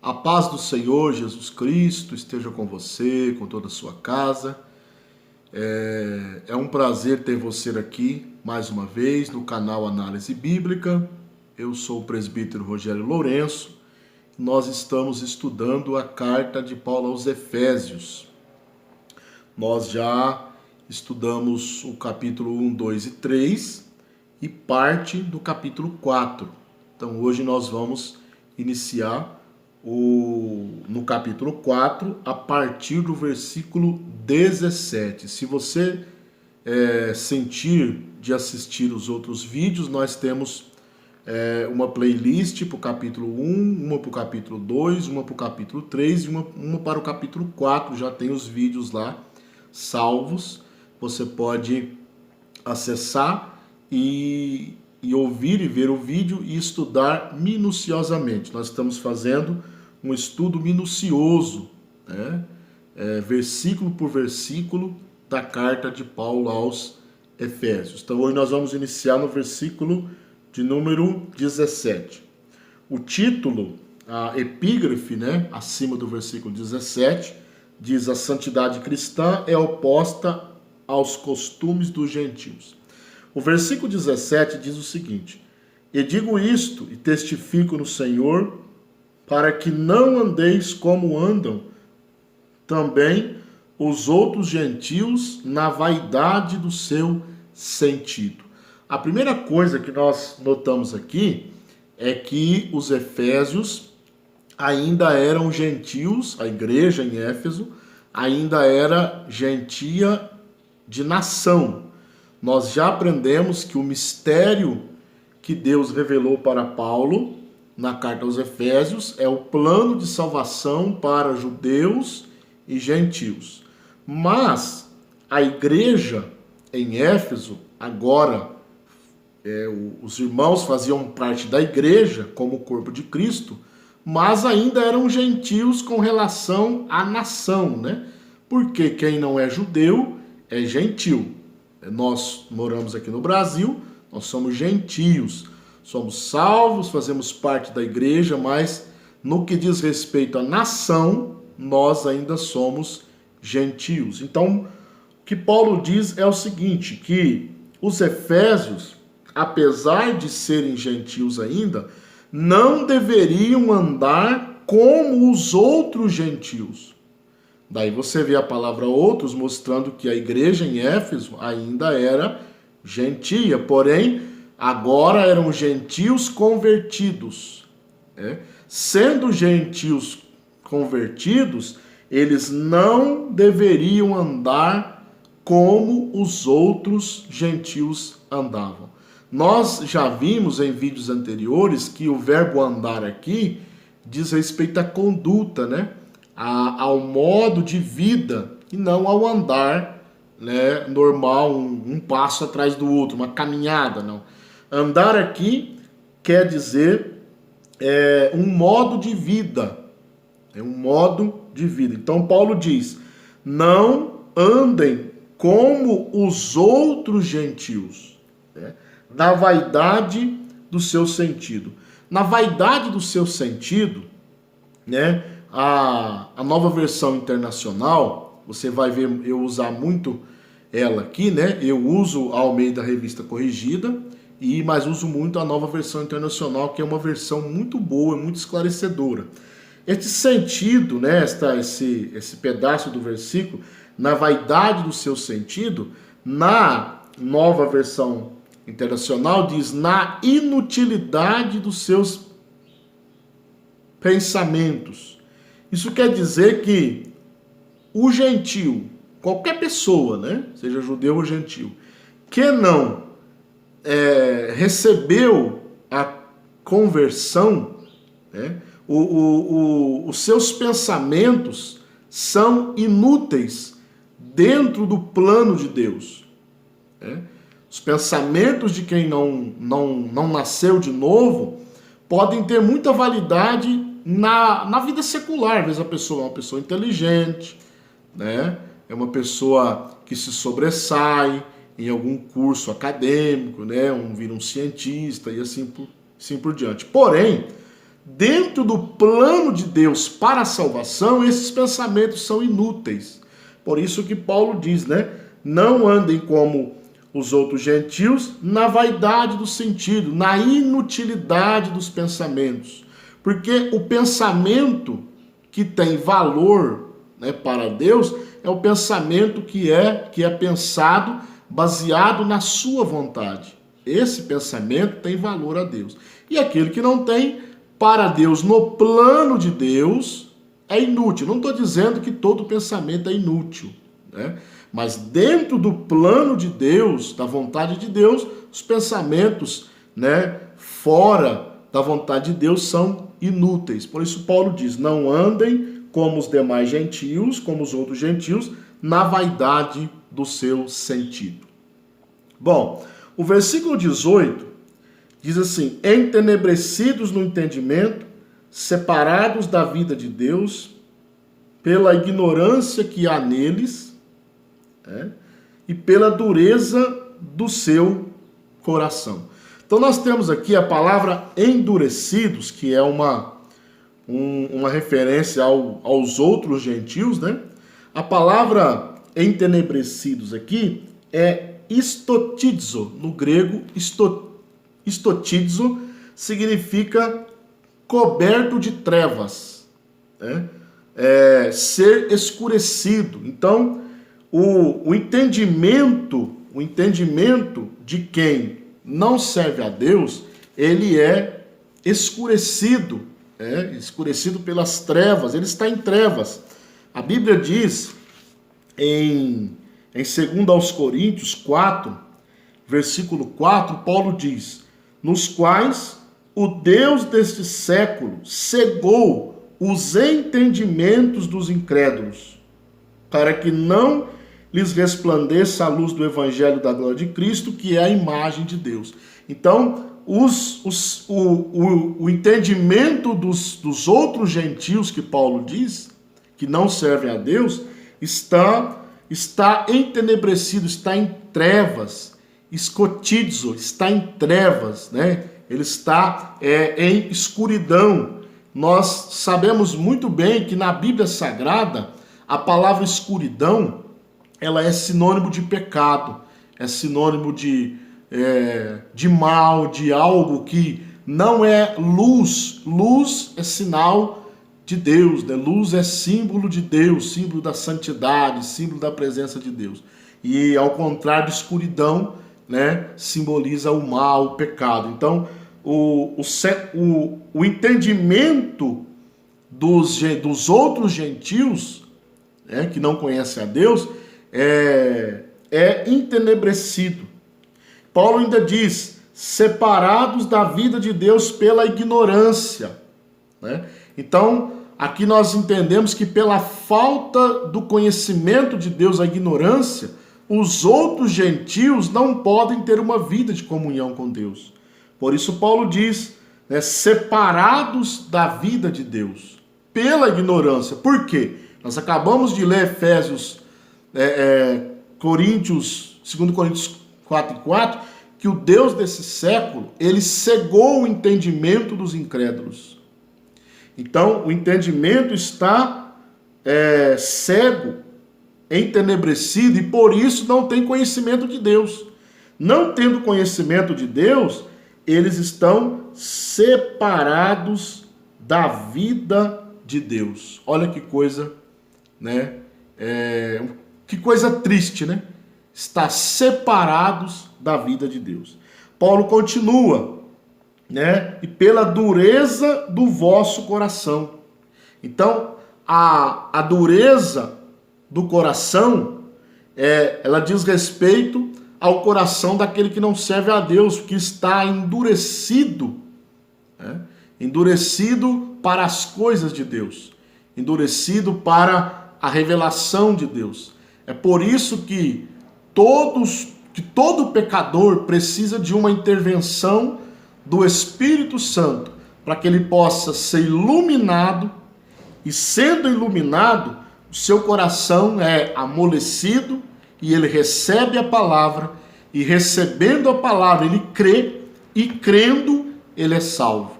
A paz do Senhor Jesus Cristo esteja com você, com toda a sua casa. É um prazer ter você aqui mais uma vez no canal Análise Bíblica. Eu sou o presbítero Rogério Lourenço. Nós estamos estudando a carta de Paulo aos Efésios. Nós já estudamos o capítulo 1, 2 e 3 e parte do capítulo 4. Então hoje nós vamos iniciar no capítulo 4, a partir do versículo 17. Se você sentir de assistir os outros vídeos, nós temos uma playlist para o capítulo 1, uma para o capítulo 2, uma para o capítulo 3 e uma para o capítulo 4. Já tem os vídeos lá salvos. Você pode acessar e ouvir e ver o vídeo e estudar minuciosamente. Nós estamos fazendo um estudo minucioso, né? Versículo por versículo da carta de Paulo aos Efésios. Então hoje nós vamos iniciar no versículo de número 17. O título, a epígrafe, né, acima do versículo 17, diz: a santidade cristã é oposta aos costumes dos gentios. O versículo 17 diz o seguinte: e digo isto e testifico no Senhor, para que não andeis como andam também os outros gentios na vaidade do seu sentido. A primeira coisa que nós notamos aqui é que os efésios ainda eram gentios, a igreja em Éfeso ainda era gentia de nação. Nós já aprendemos que o mistério que Deus revelou para Paulo na carta aos Efésios é o plano de salvação para judeus e gentios. Mas a igreja em Éfeso, agora, os irmãos faziam parte da igreja como o corpo de Cristo, mas ainda eram gentios com relação à nação, né? Porque quem não é judeu é gentil. Nós moramos aqui no Brasil, nós somos gentios, somos salvos, fazemos parte da igreja, mas no que diz respeito à nação, nós ainda somos gentios. Então, o que Paulo diz é o seguinte, que os efésios, apesar de serem gentios ainda, não deveriam andar como os outros gentios. Daí você vê a palavra outros mostrando que a igreja em Éfeso ainda era gentia, porém agora eram gentios convertidos. Sendo gentios convertidos, eles não deveriam andar como os outros gentios andavam. Nós já vimos em vídeos anteriores que o verbo andar aqui diz respeito à conduta, né? Ao modo de vida e não ao andar, né, normal, um passo atrás do outro, uma caminhada, não. Andar aqui quer dizer um modo de vida, um modo de vida. Então Paulo diz: não andem como os outros gentios, né, na vaidade do seu sentido. Na vaidade do seu sentido, né, a nova versão internacional, você vai ver eu usar muito ela aqui, né? Eu uso a Almeida Revista Corrigida, mas uso muito a nova versão internacional, que é uma versão muito boa, muito esclarecedora. Esse sentido, né, esse pedaço do versículo, na vaidade do seu sentido, na nova versão internacional diz na inutilidade dos seus pensamentos. Isso quer dizer que o gentio, qualquer pessoa, né, seja judeu ou gentio, que não recebeu a conversão, né, os seus pensamentos são inúteis dentro do plano de Deus. Né? Os pensamentos de quem não nasceu de novo podem ter muita validade na vida secular. Às vezes a pessoa é uma pessoa inteligente, né? É uma pessoa que se sobressai em algum curso acadêmico, né? Vira um cientista e assim por diante. Porém, dentro do plano de Deus para a salvação, esses pensamentos são inúteis. Por isso que Paulo diz, né? Não andem como os outros gentios na vaidade do sentido, na inutilidade dos pensamentos. Porque o pensamento que tem valor, né, para Deus é o pensamento que é pensado baseado na sua vontade. Esse pensamento tem valor a Deus. E aquele que não tem, para Deus, no plano de Deus, é inútil. Não estou dizendo que todo pensamento é inútil, né? Mas dentro do plano de Deus, da vontade de Deus, os pensamentos, né, fora da vontade de Deus são inúteis. Por isso Paulo diz, não andem como os demais gentios, como os outros gentios, na vaidade do seu sentido. Bom, o versículo 18 diz assim, entenebrecidos no entendimento, separados da vida de Deus, pela ignorância que há neles, e pela dureza do seu coração. Então nós temos aqui a palavra endurecidos, que é uma referência aos outros gentios, né? A palavra entenebrecidos aqui é istotizo, no grego istotizo significa coberto de trevas, né? Ser escurecido. Então o entendimento de quem não serve a Deus, ele é escurecido, escurecido pelas trevas, ele está em trevas. A Bíblia diz em 2 Coríntios 4, versículo 4, Paulo diz, nos quais o Deus deste século cegou os entendimentos dos incrédulos, para que não lhes resplandeça a luz do evangelho da glória de Cristo, que é a imagem de Deus. Então, o entendimento dos outros gentios que Paulo diz, que não servem a Deus, está entenebrecido, está em trevas, escotizo, está em trevas, né? Ele está em escuridão. Nós sabemos muito bem que na Bíblia Sagrada, a palavra escuridão, ela é sinônimo de pecado, é sinônimo de mal, de algo que não é luz. Luz é sinal de Deus, né? Luz é símbolo de Deus, símbolo da santidade, símbolo da presença de Deus. E ao contrário, escuridão, né, simboliza o mal, o pecado. Então, o entendimento dos outros gentios, né, que não conhecem a Deus, é entenebrecido. Paulo ainda diz, separados da vida de Deus pela ignorância, né? Então, aqui nós entendemos que pela falta do conhecimento de Deus, a ignorância, os outros gentios não podem ter uma vida de comunhão com Deus. Por isso Paulo diz, né, separados da vida de Deus, pela ignorância. Por quê? Nós acabamos de ler Efésios, 2 Coríntios 4:4, que o Deus desse século, ele cegou o entendimento dos incrédulos. Então, o entendimento está cego, entenebrecido, e por isso não tem conhecimento de Deus. Não tendo conhecimento de Deus, eles estão separados da vida de Deus. Olha que coisa, né? Que coisa triste, né? Estar separados da vida de Deus. Paulo continua, né? E pela dureza do vosso coração. Então, a dureza do coração, ela diz respeito ao coração daquele que não serve a Deus, que está endurecido, né? Endurecido para as coisas de Deus, endurecido para a revelação de Deus. É por isso que todo pecador precisa de uma intervenção do Espírito Santo, para que ele possa ser iluminado, e sendo iluminado, o seu coração é amolecido, e ele recebe a palavra, e recebendo a palavra ele crê, e crendo ele é salvo,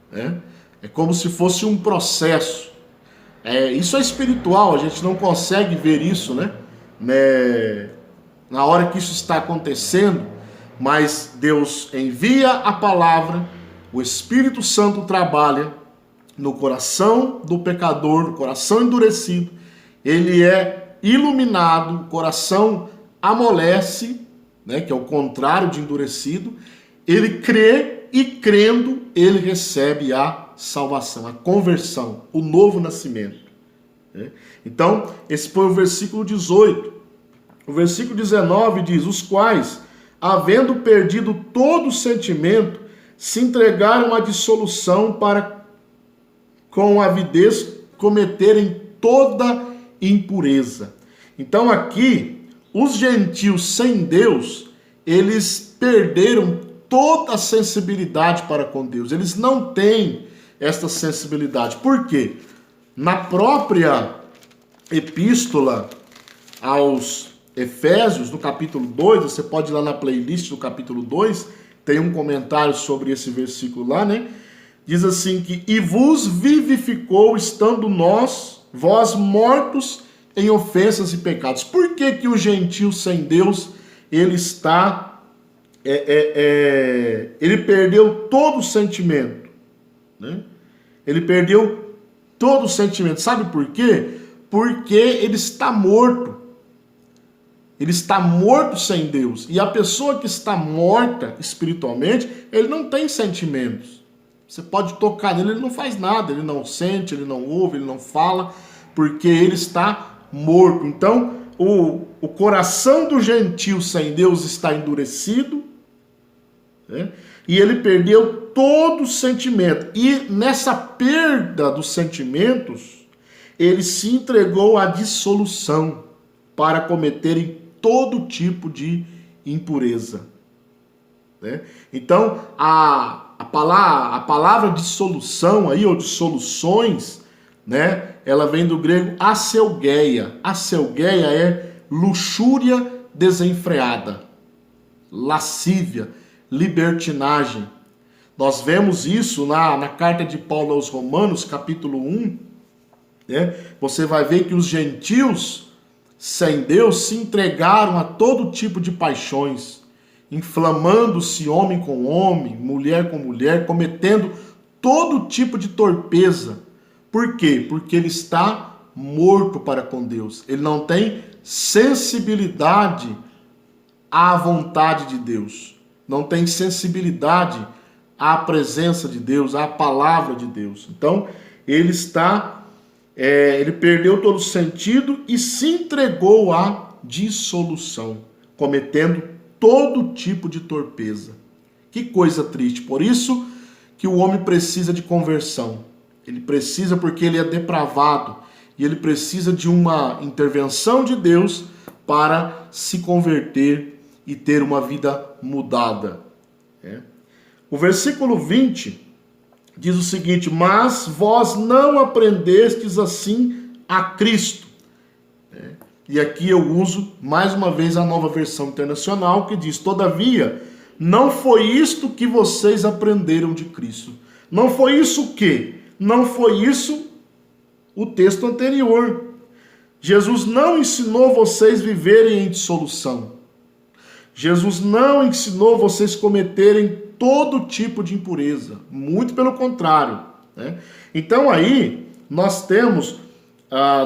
né? É como se fosse um processo. Isso é espiritual, a gente não consegue ver isso, né? Na hora que isso está acontecendo, mas Deus envia a palavra, o Espírito Santo trabalha no coração do pecador, no coração endurecido, ele é iluminado, o coração amolece, né, que é o contrário de endurecido, ele crê e crendo ele recebe a salvação, a conversão, o novo nascimento. Né? Então, esse foi o versículo 18. O versículo 19 diz: os quais, havendo perdido todo o sentimento, se entregaram à dissolução para com avidez cometerem toda impureza. Então aqui, os gentios sem Deus, eles perderam toda a sensibilidade para com Deus. Eles não têm esta sensibilidade. Por quê? Na própria epístola aos Efésios, no capítulo 2, você pode ir lá na playlist do capítulo 2, tem um comentário sobre esse versículo lá, né? Diz assim que: e vos vivificou, estando vós mortos em ofensas e pecados. Por que que o gentio sem Deus, ele está... ele perdeu todo o sentimento, né? Ele perdeu todo o sentimento. Sabe por quê? Porque ele está morto. Ele está morto sem Deus. E a pessoa que está morta espiritualmente, ele não tem sentimentos. Você pode tocar nele, ele não faz nada. Ele não sente, ele não ouve, ele não fala, porque ele está morto. Então, o coração do gentio sem Deus está endurecido, né? E ele perdeu todo o sentimento. E nessa perda dos sentimentos, ele se entregou à dissolução para cometerem todo tipo de impureza, né? Então, a palavra dissolução aí, ou dissoluções, né? Ela vem do grego aselgeia. Aselgeia é luxúria desenfreada, lascívia, libertinagem. Nós vemos isso na carta de Paulo aos Romanos, capítulo 1, né? Você vai ver que os gentios sem Deus se entregaram a todo tipo de paixões, inflamando-se homem com homem, mulher com mulher, cometendo todo tipo de torpeza. Por quê? Porque ele está morto para com Deus. Ele não tem sensibilidade à vontade de Deus. Não tem sensibilidade à presença de Deus, à palavra de Deus. Então, ele perdeu todo o sentido e se entregou à dissolução, cometendo todo tipo de torpeza. Que coisa triste. Por isso que o homem precisa de conversão. Ele precisa, porque ele é depravado, e ele precisa de uma intervenção de Deus para se converter e ter uma vida mudada. O versículo 20 diz o seguinte: mas vós não aprendestes assim a Cristo. E aqui eu uso mais uma vez a Nova Versão Internacional, que diz: todavia, não foi isto que vocês aprenderam de Cristo. Não foi isso o quê? Não foi isso o texto anterior. Jesus não ensinou vocês viverem em dissolução. Jesus não ensinou vocês cometerem todo tipo de impureza. Muito pelo contrário, né? Então aí nós temos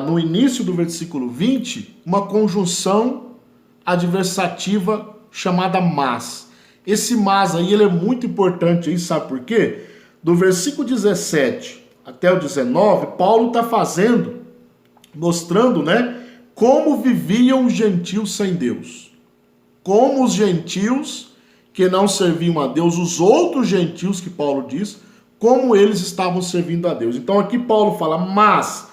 no início do versículo 20 uma conjunção adversativa chamada mas. Esse mas aí ele é muito importante aí, sabe por quê? Do versículo 17 até o 19, Paulo está mostrando, né, como viviam os gentios sem Deus. Como os gentios que não serviam a Deus, os outros gentios que Paulo diz, como eles estavam servindo a Deus. Então aqui Paulo fala: mas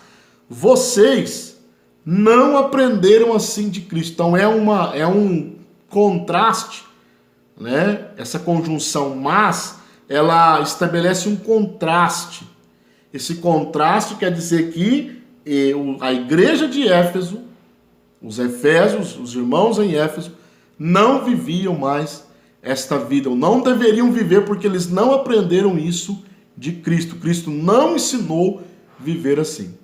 vocês não aprenderam assim de Cristo. Então é um contraste, né? Essa conjunção mas, ela estabelece um contraste. Esse contraste quer dizer que a igreja de Éfeso, os Efésios, os irmãos em Éfeso, não viviam mais esta vida, ou não deveriam viver, porque eles não aprenderam isso de Cristo. Cristo não ensinou viver assim.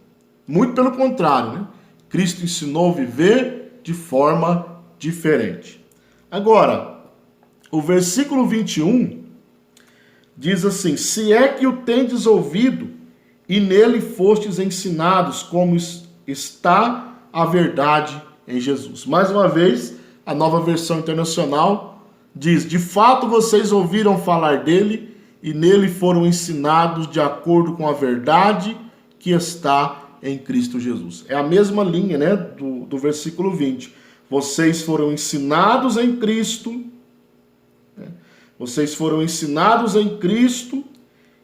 Muito pelo contrário, né? Cristo ensinou viver de forma diferente. Agora, o versículo 21 diz assim: se é que o tendes ouvido e nele fostes ensinados como está a verdade em Jesus. Mais uma vez, a Nova Versão Internacional diz: de fato vocês ouviram falar dele e nele foram ensinados de acordo com a verdade que está em Cristo Jesus. É a mesma linha, né, do versículo 20. Vocês foram ensinados em Cristo, né? Vocês foram ensinados em Cristo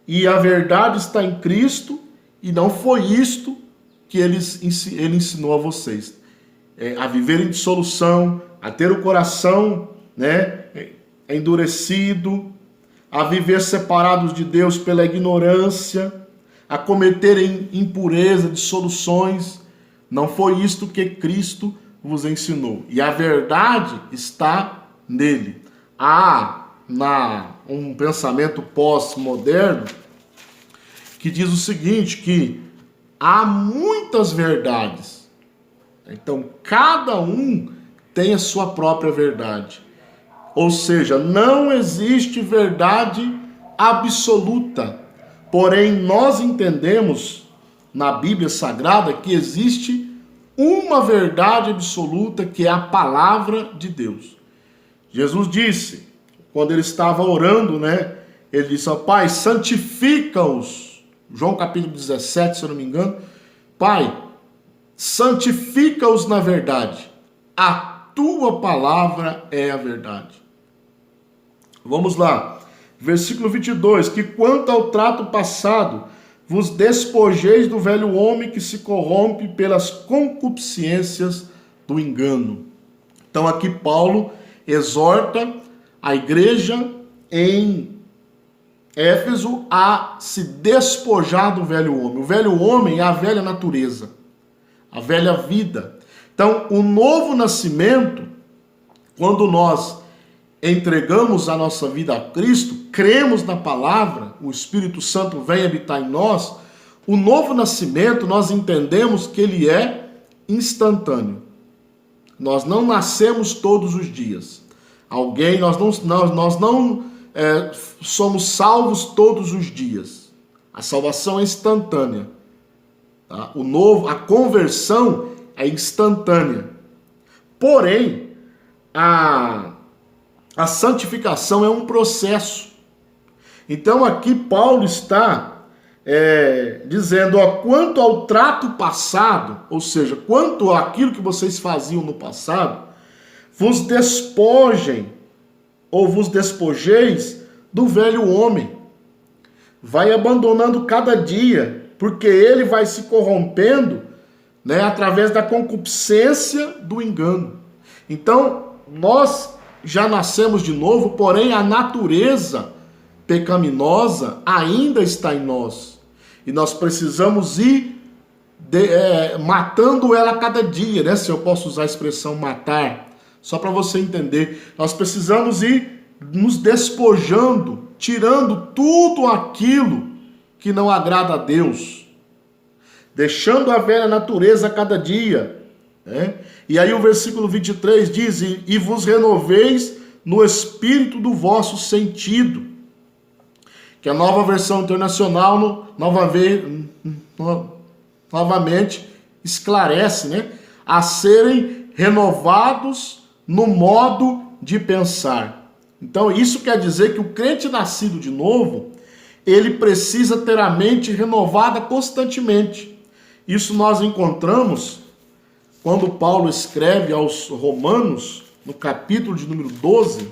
e a verdade está em Cristo, e não foi isto que ele ensinou a vocês. A viver em dissolução, a ter o coração, né, endurecido, a viver separados de Deus pela ignorância, a cometerem impureza, dissoluções. Não foi isto que Cristo vos ensinou. E a verdade está nele. Há um pensamento pós-moderno que diz o seguinte, que há muitas verdades. Então, cada um tem a sua própria verdade. Ou seja, não existe verdade absoluta. Porém, nós entendemos na Bíblia Sagrada que existe uma verdade absoluta, que é a palavra de Deus. Jesus disse, quando ele estava orando, né? Ele disse: ó Pai, santifica-os. João capítulo 17, se eu não me engano. Pai, santifica-os na verdade. A tua palavra é a verdade. Vamos lá. Versículo 22. Que quanto ao trato passado, vos despojeis do velho homem que se corrompe pelas concupiscências do engano. Então aqui Paulo exorta a igreja em Éfeso a se despojar do velho homem. O velho homem é a velha natureza, a velha vida. Então, o novo nascimento, quando nós entregamos a nossa vida a Cristo, cremos na palavra, o Espírito Santo vem habitar em nós, o novo nascimento nós entendemos que ele é instantâneo. Nós não nascemos todos os dias. Nós não somos salvos todos os dias. A salvação é instantânea. Tá? A conversão é instantânea. Porém, a santificação é um processo. Então aqui Paulo está dizendo, quanto ao trato passado, ou seja, quanto àquilo que vocês faziam no passado, vos despojem, ou vos despojeis do velho homem. Vai abandonando cada dia, porque ele vai se corrompendo, né, através da concupiscência do engano. Então, nós já nascemos de novo, porém a natureza pecaminosa ainda está em nós. E nós precisamos ir matando ela a cada dia, né? Se eu posso usar a expressão matar, só para você entender. Nós precisamos ir nos despojando, tirando tudo aquilo que não agrada a Deus, deixando a velha natureza a cada dia, né? E aí o versículo 23 diz, e vos renoveis no espírito do vosso sentido, que a Nova Versão Internacional novamente esclarece, né? A serem renovados no modo de pensar. Então isso quer dizer que o crente nascido de novo, ele precisa ter a mente renovada constantemente. Isso nós encontramos quando Paulo escreve aos Romanos, no capítulo de número 12,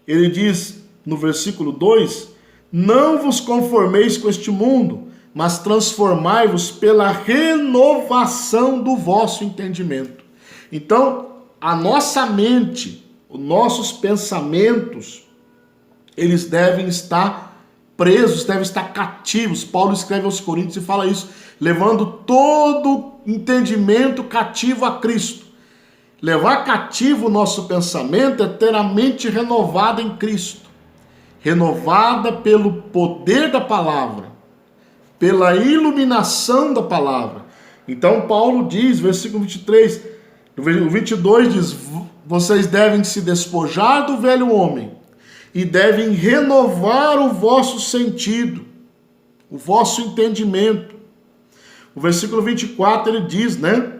ele diz no versículo 2, não vos conformeis com este mundo, mas transformai-vos pela renovação do vosso entendimento. Então, a nossa mente, os nossos pensamentos, eles devem estar presos, devem estar cativos. Paulo escreve aos Coríntios e fala isso, levando todo entendimento cativo a Cristo. Levar cativo o nosso pensamento é ter a mente renovada em Cristo. renovada pelo poder da palavra, pela iluminação da palavra. Então Paulo diz, versículo 23, o 22 diz, vocês devem se despojar do velho homem e devem renovar o vosso sentido, o vosso entendimento. O versículo 24 ele diz, né?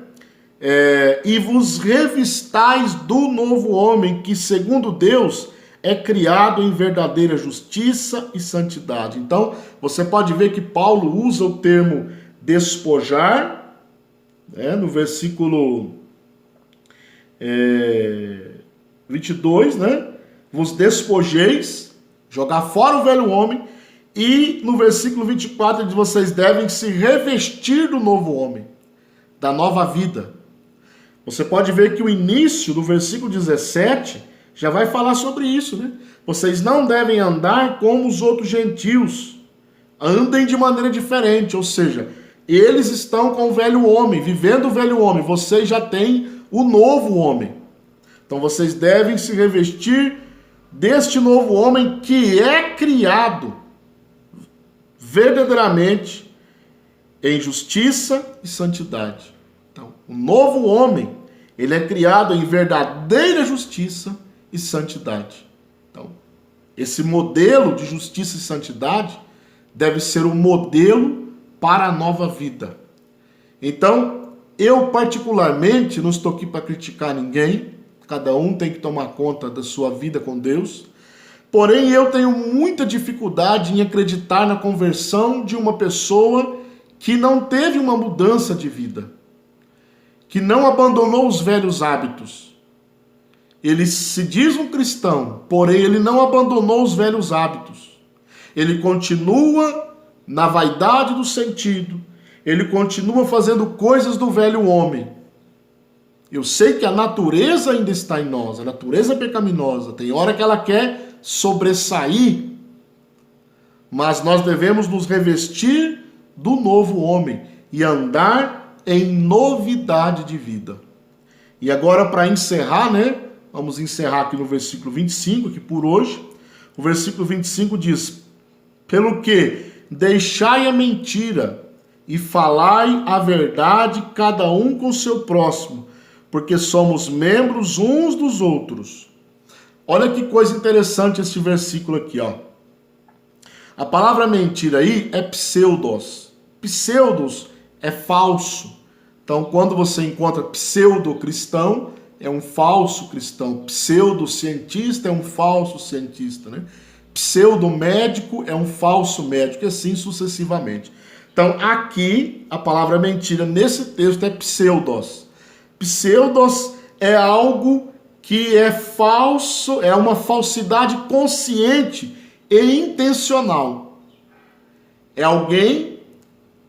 E vos revistais do novo homem, que segundo Deus é criado em verdadeira justiça e santidade. Então, você pode ver que Paulo usa o termo despojar, né, no versículo 22, né? Vos despojeis, jogar fora o velho homem, e no versículo 24 diz, vocês devem se revestir do novo homem, da nova vida. Você pode ver que o início do versículo 17 já vai falar sobre isso, né? Vocês não devem andar como os outros gentios, andem de maneira diferente, ou seja, eles estão com o velho homem, vivendo o velho homem, vocês já têm o novo homem. Então vocês devem se revestir deste novo homem que é criado verdadeiramente em justiça e santidade. Então, o novo homem, ele é criado em verdadeira justiça e santidade. Então, esse modelo de justiça e santidade deve ser o modelo para a nova vida. Então, eu particularmente não estou aqui para criticar ninguém, cada um tem que tomar conta da sua vida com Deus, porém eu tenho muita dificuldade em acreditar na conversão de uma pessoa que não teve uma mudança de vida, que não abandonou os velhos hábitos. Ele se diz um cristão, porém ele não abandonou os velhos hábitos. Ele continua na vaidade do sentido, ele continua fazendo coisas do velho homem. Eu sei que a natureza ainda está em nós, a natureza pecaminosa, tem hora que ela quer sobressair, mas nós devemos nos revestir do novo homem e andar em novidade de vida. E agora, para encerrar, né? Vamos encerrar aqui no versículo 25, que por hoje, o versículo 25 diz, pelo que deixai a mentira e falai a verdade cada um com o seu próximo, porque somos membros uns dos outros. Olha que coisa interessante esse versículo aqui, ó. A palavra mentira aí é pseudos. Pseudos é falso. Então, quando você encontra pseudo-cristão, é um falso cristão. Pseudo-cientista é um falso cientista, né? Pseudo-médico é um falso médico, e assim sucessivamente. Então, aqui, a palavra mentira nesse texto é pseudos. Pseudos é algo que é falso, é uma falsidade consciente e intencional. É alguém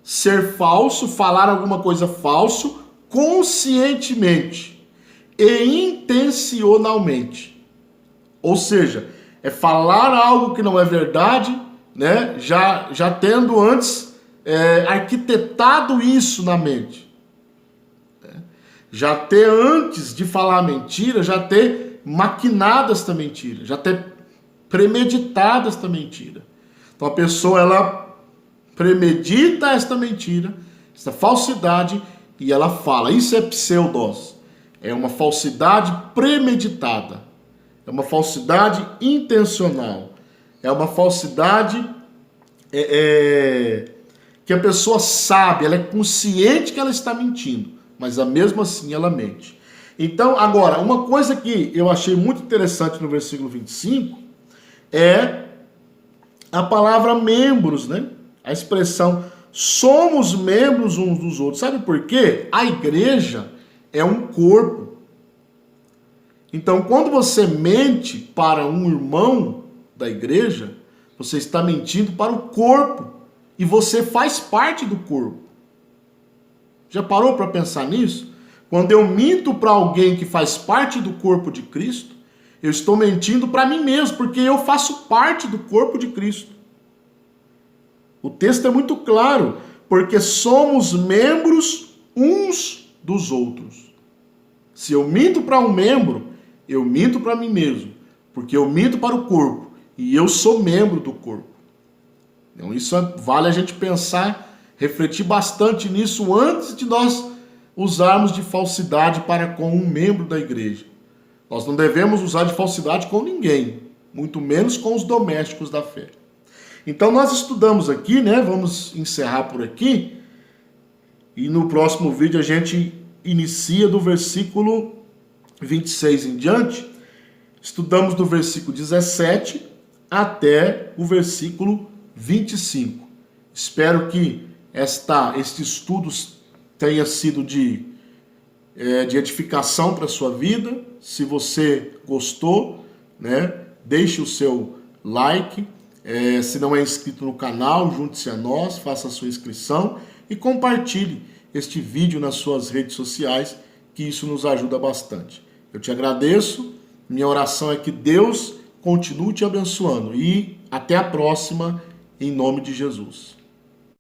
ser falso, falar alguma coisa falso, conscientemente e intencionalmente. Ou seja, é falar algo que não é verdade, né? Já tendo antes arquitetado isso na mente. Já ter, antes de falar a mentira, já ter maquinado esta mentira, já ter premeditado esta mentira. Então a pessoa, ela premedita esta mentira, esta falsidade, e ela fala. Isso é pseudos. É uma falsidade premeditada. É uma falsidade intencional. É uma falsidade que a pessoa sabe, ela é consciente que ela está mentindo, mas mesmo assim ela mente. Então, agora, uma coisa que eu achei muito interessante no versículo 25 é a palavra membros, né? A expressão somos membros uns dos outros. Sabe por quê? A igreja é um corpo. Então, quando você mente para um irmão da igreja, você está mentindo para o corpo. E você faz parte do corpo. Já parou para pensar nisso? Quando eu minto para alguém que faz parte do corpo de Cristo, eu estou mentindo para mim mesmo, porque eu faço parte do corpo de Cristo. O texto é muito claro, porque somos membros uns dos outros. Se eu minto para um membro, eu minto para mim mesmo, porque eu minto para o corpo. e eu sou membro do corpo. Então isso vale a gente pensar, refletir bastante nisso antes de nós usarmos de falsidade para com um membro da igreja. Nós não devemos usar de falsidade com ninguém, muito menos com os domésticos da fé. Então nós estudamos aqui, né? Vamos encerrar por aqui. E no próximo vídeo a gente inicia do versículo 26 em diante. Estudamos do versículo 17 até o versículo 25. Espero que este estudo tenha sido de edificação para a sua vida. Se você gostou, né, deixe o seu like. Se não é inscrito no canal, junte-se a nós, faça a sua inscrição e compartilhe este vídeo nas suas redes sociais, que isso nos ajuda bastante. Eu te agradeço, minha oração é que Deus continue te abençoando e até a próxima, em nome de Jesus.